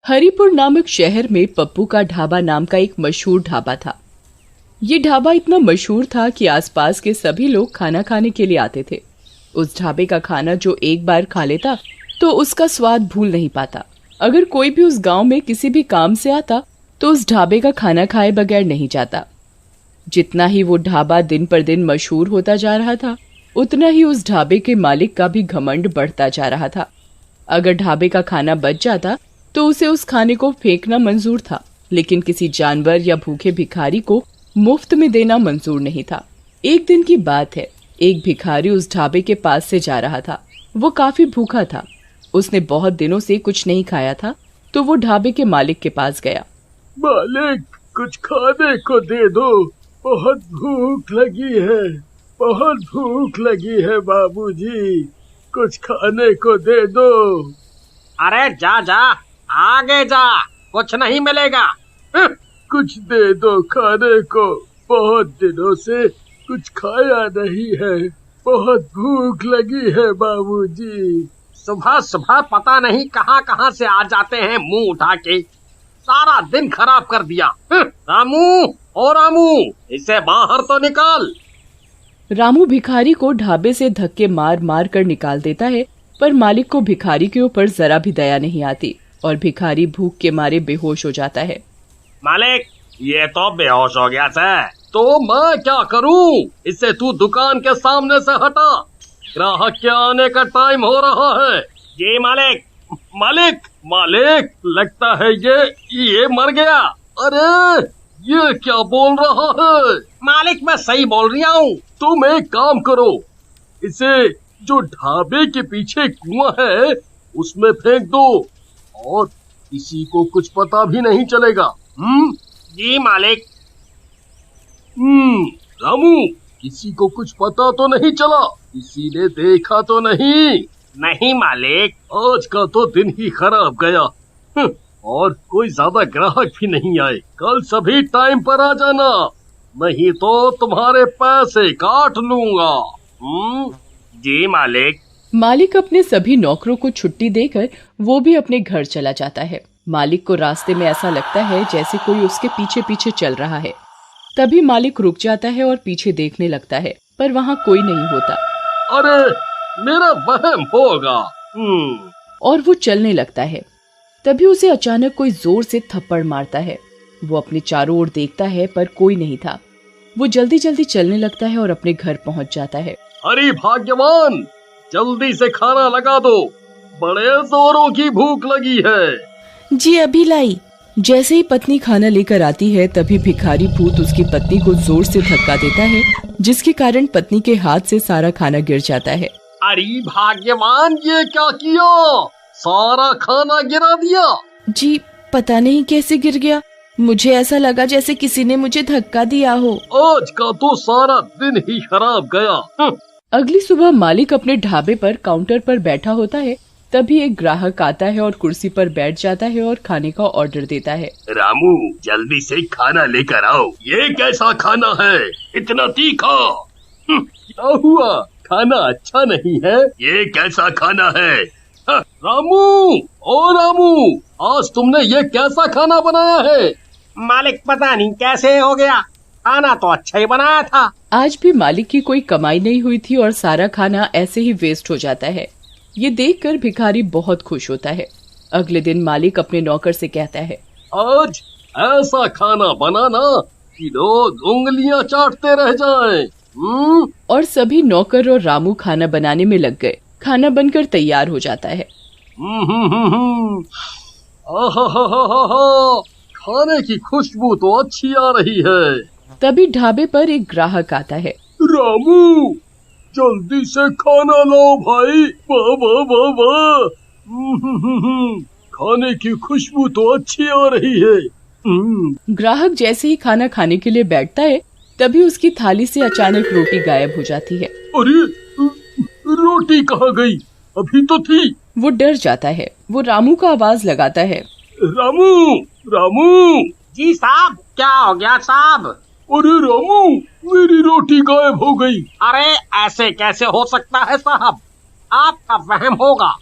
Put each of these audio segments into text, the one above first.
हरिपुर नामक शहर में पप्पू का ढाबा नाम का एक मशहूर ढाबा था। ये ढाबा इतना मशहूर था कि आसपास के सभी लोग खाना खाने के लिए आते थे। उस ढाबे का खाना जो एक बार खा लेता तो उसका स्वाद भूल नहीं पाता। अगर कोई भी उस गांव में किसी भी काम से आता तो उस ढाबे का खाना खाए बगैर नहीं जाता। जितना ही वो ढाबा दिन पर दिन मशहूर होता जा रहा था, उतना ही उस ढाबे के मालिक का भी घमंड बढ़ता जा रहा था। अगर ढाबे का खाना बच जाता तो उसे उस खाने को फेंकना मंजूर था, लेकिन किसी जानवर या भूखे भिखारी को मुफ्त में देना मंजूर नहीं था। एक दिन की बात है, एक भिखारी उस ढाबे के पास से जा रहा था। वो काफी भूखा था। उसने बहुत दिनों से कुछ नहीं खाया था, तो वो ढाबे के मालिक के पास गया। मालिक, कुछ खाने को दे दो, बहुत भूख लगी है, बहुत भूख लगी है बाबूजी, कुछ खाने को दे दो। अरे जा जा, आगे जा, कुछ नहीं मिलेगा। कुछ दे दो खाने को, बहुत दिनों से कुछ खाया नहीं है, बहुत भूख लगी है बाबूजी। सुबह सुबह पता नहीं कहां कहां से आ जाते हैं मुंह उठा के, सारा दिन खराब कर दिया। रामू, ओ रामू, इसे बाहर तो निकाल। रामू भिखारी को ढाबे से धक्के मार मार कर निकाल देता है, पर मालिक को भिखारी के ऊपर जरा भी दया नहीं आती और भिखारी भूख के मारे बेहोश हो जाता है। मालिक, ये तो बेहोश हो गया था। तो मैं क्या करूं? इसे तू दुकान के सामने से हटा, ग्राहक के आने का टाइम हो रहा है। जी मालिक। मालिक, मालिक, लगता है ये मर गया। अरे ये क्या बोल रहा है? मालिक, मैं सही बोल रहा हूँ। तुम एक काम करो, इसे जो ढाबे के पीछे कुआं है उसमें फेंक दो और किसी को कुछ पता भी नहीं चलेगा। जी मालिक। रामू, किसी को कुछ पता तो नहीं चला? किसी ने देखा तो नहीं? नहीं मालिक। आज का तो दिन ही खराब गया। और कोई ज्यादा ग्राहक भी नहीं आए। कल सभी टाइम पर आ जाना, नहीं तो तुम्हारे पैसे काट लूंगा। जी मालिक। मालिक अपने सभी नौकरों को छुट्टी देकर वो भी अपने घर चला जाता है। मालिक को रास्ते में ऐसा लगता है जैसे कोई उसके पीछे पीछे चल रहा है। तभी मालिक रुक जाता है और पीछे देखने लगता है, पर वहाँ कोई नहीं होता। अरे मेरा वहम होगा। और वो चलने लगता है। तभी उसे अचानक कोई जोर से थप्पड़ मारता है। वो अपने चारों ओर देखता है, पर कोई नहीं था। वो जल्दी जल्दी चलने लगता है और अपने घर पहुँच जाता है। अरे भाग्यवान, जल्दी से खाना लगा दो, बड़े जोरों की भूख लगी है। जी अभी लाई। जैसे ही पत्नी खाना लेकर आती है, तभी भिखारी भूत उसकी पत्नी को जोर से धक्का देता है, जिसके कारण पत्नी के हाथ से सारा खाना गिर जाता है। अरे भाग्यवान, ये क्या किया? सारा खाना गिरा दिया। जी पता नहीं कैसे गिर गया, मुझे ऐसा लगा जैसे किसी ने मुझे धक्का दिया हो। आज का तो सारा दिन ही खराब गया। अगली सुबह मालिक अपने ढाबे पर काउंटर पर बैठा होता है। तभी एक ग्राहक आता है और कुर्सी पर बैठ जाता है और खाने का ऑर्डर देता है। रामू, जल्दी से खाना लेकर आओ। ये कैसा खाना है, इतना तीखा? क्या हुआ, खाना अच्छा नहीं है? ये कैसा खाना है? रामू, ओ रामू, आज तुमने ये कैसा खाना बनाया है? मालिक, पता नहीं कैसे हो गया, खाना तो अच्छा ही बनाया था। आज भी मालिक की कोई कमाई नहीं हुई थी और सारा खाना ऐसे ही वेस्ट हो जाता है। ये देखकर भिखारी बहुत खुश होता है। अगले दिन मालिक अपने नौकर से कहता है, आज ऐसा खाना बनाना कि लोग उंगलियां चाटते रह जाएं। और सभी नौकर और रामू खाना बनाने में लग गए। खाना बनकर तैयार हो जाता है। खाने की खुशबू तो अच्छी आ रही है। तभी ढाबे पर एक ग्राहक आता है। रामू, जल्दी से खाना लाओ भाई। वाह वाह वाह वाह, खाने की खुशबू तो अच्छी आ रही है। ग्राहक जैसे ही खाना खाने के लिए बैठता है, तभी उसकी थाली से अचानक रोटी गायब हो जाती है। अरे रोटी कहाँ गई? अभी तो थी। वो डर जाता है। वो रामू का आवाज लगाता है। रामू, रामू। जी साहब, क्या हो गया साहब? अरे रामू, मेरी रोटी गायब हो गई। अरे ऐसे कैसे हो सकता है साहब, आपका वहम होगा।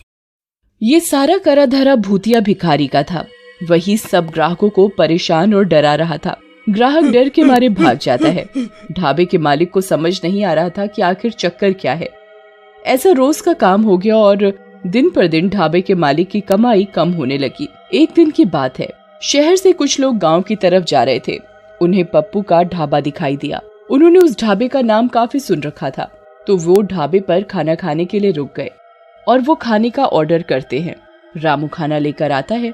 ये सारा करा धरा भूतिया भिखारी का था। वही सब ग्राहकों को परेशान और डरा रहा था। ग्राहक डर के मारे भाग जाता है। ढाबे के मालिक को समझ नहीं आ रहा था कि आखिर चक्कर क्या है। ऐसा रोज का काम हो गया और दिन पर दिन ढाबे के मालिक की कमाई कम होने लगी। एक दिन की बात है, शहर से कुछ लोग गांव की तरफ जा रहे थे। उन्हें पप्पू का ढाबा दिखाई दिया। उन्होंने उस ढाबे का नाम काफी सुन रखा था, तो वो ढाबे पर खाना खाने के लिए रुक गए और वो खाने का ऑर्डर करते हैं। रामू खाना लेकर आता है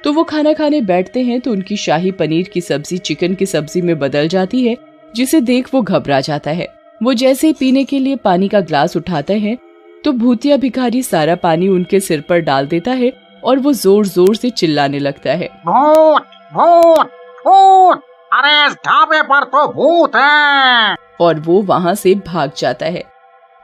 तो वो खाना खाने बैठते हैं तो उनकी शाही पनीर की सब्जी चिकन की सब्जी में बदल जाती है, जिसे देख वो घबरा जाता है। वो जैसे ही पीने के लिए पानी का ग्लास उठाते हैं तो भूतिया भिखारी सारा पानी उनके सिर पर डाल देता है और वो जोर जोर से चिल्लाने लगता है, भूत भूत भूत, अरे इस ढाबे पर तो भूत है। और वो वहाँ से भाग जाता है।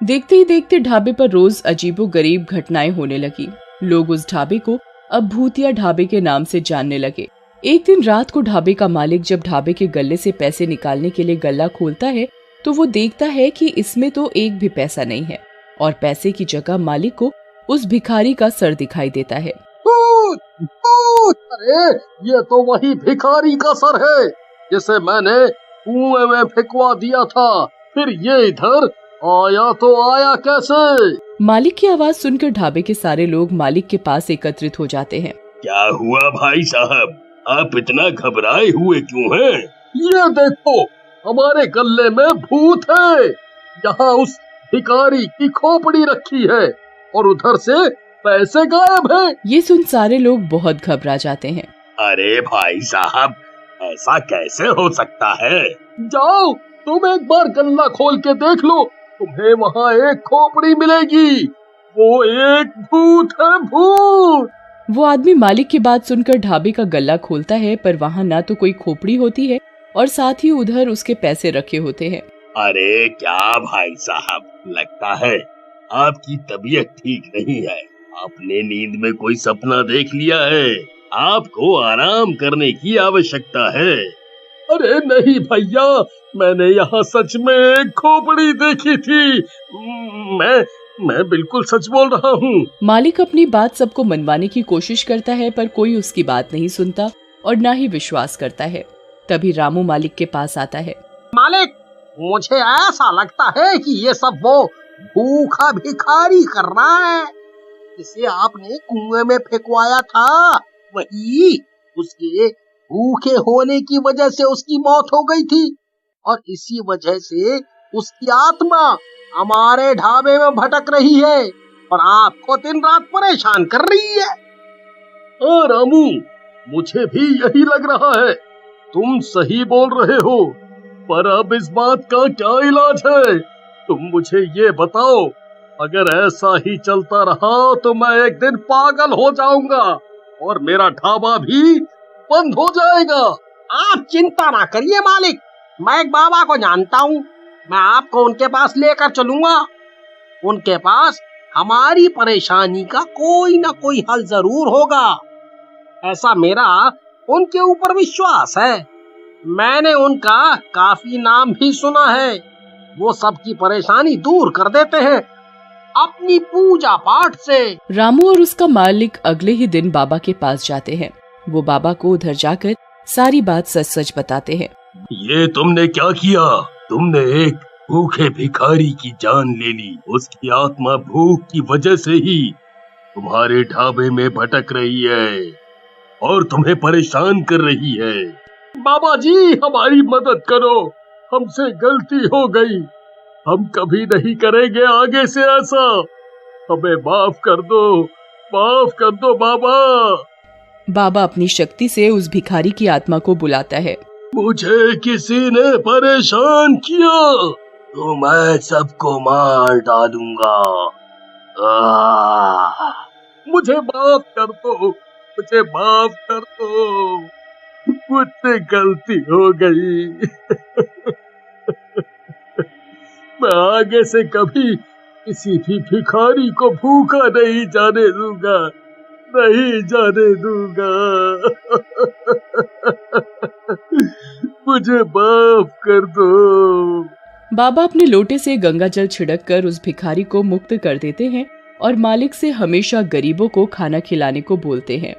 देखते ही देखते ढाबे पर रोज अजीबोगरीब घटनाएं होने लगी। लोग उस ढाबे को अब भूतिया ढाबे के नाम से जानने लगे। एक दिन रात को ढाबे का मालिक जब ढाबे के गल्ले से पैसे निकालने के लिए गल्ला खोलता है तो वो देखता है कि इसमें तो एक भी पैसा नहीं है और पैसे की जगह मालिक को उस भिखारी का सर दिखाई देता है। भूत भूत, अरे ये तो वही भिखारी का सर है जिसे मैंने कुएं में फेंकवा दिया था। फिर ये इधर आया तो आया कैसे? मालिक की आवाज सुनकर ढाबे के सारे लोग मालिक के पास एकत्रित हो जाते हैं। क्या हुआ भाई साहब, आप इतना घबराए हुए क्यों हैं? ये देखो, हमारे गल्ले में भूत है। यहाँ उस भिखारी की खोपड़ी रखी है और उधर से पैसे गायब हैं। ये सुन सारे लोग बहुत घबरा जाते हैं। अरे भाई साहब, ऐसा कैसे हो सकता है? जाओ, तुम एक बार गल्ला खोल के देख लो, तुम्हें वहाँ एक खोपड़ी मिलेगी। वो एक भूत है, भूत। वो आदमी मालिक की बात सुनकर ढाबे का गल्ला खोलता है, पर वहाँ ना तो कोई खोपड़ी होती है और साथ ही उधर उसके पैसे रखे होते हैं। अरे क्या भाई साहब, लगता है आपकी तबीयत ठीक नहीं है। आपने नींद में कोई सपना देख लिया है। आपको आराम करने की आवश्यकता है। अरे नहीं भैया, मैंने यहाँ सच में एक खोपड़ी देखी थी। मैं बिल्कुल सच बोल रहा हूँ। मालिक अपनी बात सबको मनवाने की कोशिश करता है, पर कोई उसकी बात नहीं सुनता और ना ही विश्वास करता है। तभी रामू मालिक के पास आता है। मालिक, मुझे ऐसा लगता है कि ये सब वो भूखा भिखारी कर रहा है जिसे आपने कुएं में फेंकवाया था। वही उसके भूखे होने की वजह से उसकी मौत हो गई थी और इसी वजह से उसकी आत्मा हमारे ढाबे में भटक रही है और आपको दिन रात परेशान कर रही है। रामू, मुझे भी यही लग रहा है। तुम सही बोल रहे हो, पर अब इस बात का क्या इलाज है? तुम मुझे ये बताओ। अगर ऐसा ही चलता रहा तो मैं एक दिन पागल हो जाऊंगा और मेरा ढाबा भी बंद हो जाएगा। आप चिंता ना करिए मालिक, मैं एक बाबा को जानता हूँ। मैं आपको उनके पास लेकर चलूंगा। उनके पास हमारी परेशानी का कोई ना कोई हल जरूर होगा। ऐसा मेरा उनके ऊपर विश्वास है। मैंने उनका काफी नाम भी सुना है। वो सबकी परेशानी दूर कर देते हैं अपनी पूजा पाठ से। रामू और उसका मालिक अगले ही दिन बाबा के पास जाते हैं। वो बाबा को उधर जाकर सारी बात सच सच बताते हैं। ये तुमने क्या किया? तुमने एक भूखे भिखारी की जान ले ली। उसकी आत्मा भूख की वजह से ही तुम्हारे ढाबे में भटक रही है और तुम्हें परेशान कर रही है। बाबा जी, हमारी मदद करो, हमसे गलती हो गई। हम कभी नहीं करेंगे आगे से ऐसा। हमें माफ कर दो बाबा। बाबा अपनी शक्ति से उस भिखारी की आत्मा को बुलाता है। मुझे किसी ने परेशान किया तो मैं सबको मार डालूंगा। मुझे माफ कर दो, मुझसे गलती हो गई। मैं आगे से कभी किसी भी भिखारी को भूखा नहीं जाने दूंगा। मुझे माफ कर दो। बाबा अपने लोटे से गंगा जल छिड़ककर उस भिखारी को मुक्त कर देते हैं और मालिक से हमेशा गरीबों को खाना खिलाने को बोलते हैं।